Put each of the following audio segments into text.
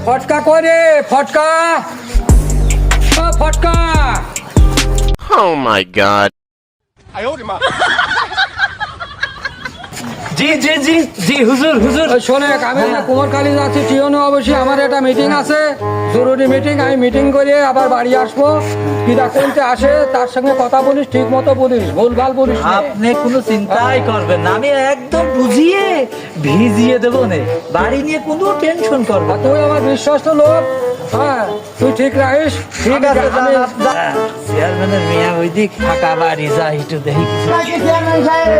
ফটকা করে ফটকা ফটকা। Oh my god. জি জি জি জি হুজুর হুজুর। শোনে আমি কুমারখালী যাচ্ছি, টিওনো অবশ্যই আমার একটা মিটিং আছে, জরুরি মিটিং। আমি মিটিং করে আবার বাড়ি আসবো। কিরা কোনতে আসে তার সঙ্গে কথা বলিস, ঠিক মতো বলিস, ভুলভাল বলিস না। আপনি কোনো চিন্তাই করবেন না, আমি একদম বুঝিয়ে ভিজিয়ে দেবো নে, বাড়ি নিয়ে কোনো টেনশন করবো আর তুই আমার বিশ্বস্ত লোক, হ্যাঁ তুই ঠিক রাখিস। ঠিক আছে। চেয়ারম্যানের মেয়ে ওই দিক ফাঁকা বাড়ি যা একটু দেখি। চেয়ারম্যান সাহেব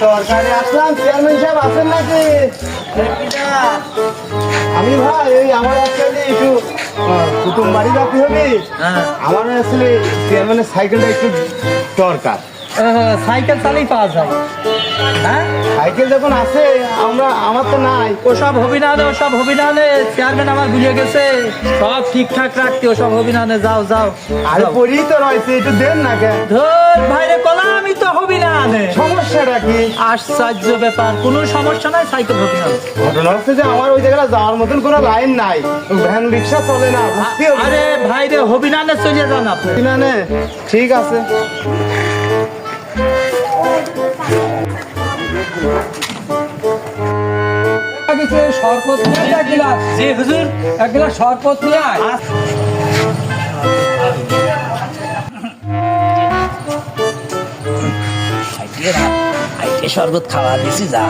দরকারে আসলাম, চেয়ারম্যান সাহেব আছেন নাকি? আমি ভাই ওই আমার আসলে একটু কুটুম বাড়ি যাতে হবে, আমার আসলে চেয়ারম্যানের সাইকেলটা একটু দরকার। সাইকেল চালিয়ে পাওয়া যায়? হ্যাঁ সাইকেল যখন আছে আমার তো নাই। ওসব হবি না রে, ওসব হবি না রে, চেয়ারম্যান আমার বুঝে গেছে সব ঠিকঠাক রাখতে, ওসব হবি না রে, যাও যাও। আরে পড়ি তো রয়েছে, একটু দেন না কেন? ধর ভাইরে কলা, আমি তো হবি না রে। সমস্যাটা কি? আশ্চর্য ব্যাপার, কোনো সমস্যা নাই, সাইকেল হবি না। ঘটনা হচ্ছে যে আমার ওই জায়গাটা যাওয়ার মতন কোনো লাইন নাই, ভ্যান রিক্সা চলে না, বুঝতে হবে। আরে ভাইরে হবি না রে, চলে যান আপনি। না নে, ঠিক আছে। শরবত নিয়ে আয় এক গ্লাস। জি হুজুর। এক গ্লাস শরবত নিয়ে আয়। আইতে শরবত খাওয়া দিছি, যা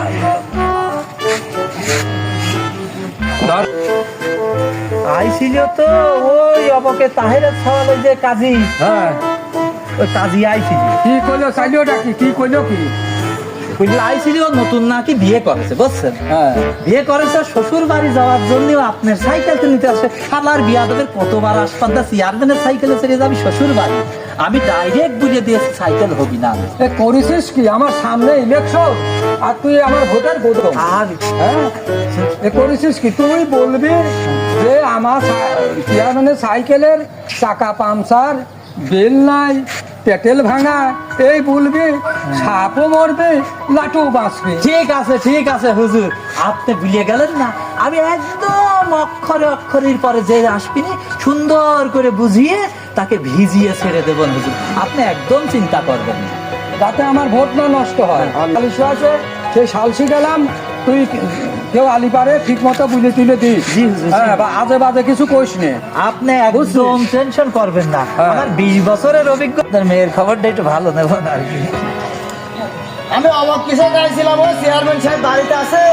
আইছিল তো ওই অবকে তাহেরের ছল, ওই যে কাজী, হ্যাঁ ওই কাজী আইছিল। কি করলো, চাইলেওটা কি করলো কি? বুঝলি আইছিল নতুন নাকি বিয়ে করেছে, বুঝছেন? হ্যাঁ বিয়ে করেছে শ্বশুর বাড়ি যাওয়ার জন্য আপনার সাইকেল নিতে আসে। আমার বিয়াদবের কতবার আসপাদ্দা চেয়ারম্যানের সাইকেলে ছেড়ে যাবি শ্বশুর বাড়ি, আমি ডাইরেক্ট বুঝে দিয়েছি সাইকেল হবি না। এ করেছিস কি? আমার সামনে ইলেকশন আর তুই আমার ভোটার গোদম। আর হ্যাঁ এ করেছিস কি? তুই বলবি যে আমার চেয়ারম্যানের সাইকেলের চাকা পাংচার, বেল নাই, পেটেল ভাঙা, এই বলবি, সাপও মরবে, লাটু বাঁচবে। ঠিক আছে হুজুর, আপনি ভুলিয়ে গেলেন না। আমি একদম অক্ষরে অক্ষরের পরে যে আসবিনি সুন্দর করে বুঝিয়ে তাকে ভিজিয়ে ছেড়ে দেবেন হুজুর, আপনি একদম চিন্তা করবেন না। যাতে আমার ভোট না নষ্ট হয়। আলিশ আছে সেই সালসি গেলাম, তুই কেউ আলি পারে ঠিক মতো বুঝে তুলে দিস। জি হুজুর। হ্যাঁ, বা আজে বাজে কিছু কইস নে। আপনি একদম টেনশন করবেন না, হ্যাঁ। আমার 20 বছরের অভিজ্ঞতার মেয়ের খবরটা একটু ভালো নেবেন আর কি। আমি অবাক কিসে গাইছিলাম, ওই চেয়ারম্যান সাহেব বাড়িতে আছে।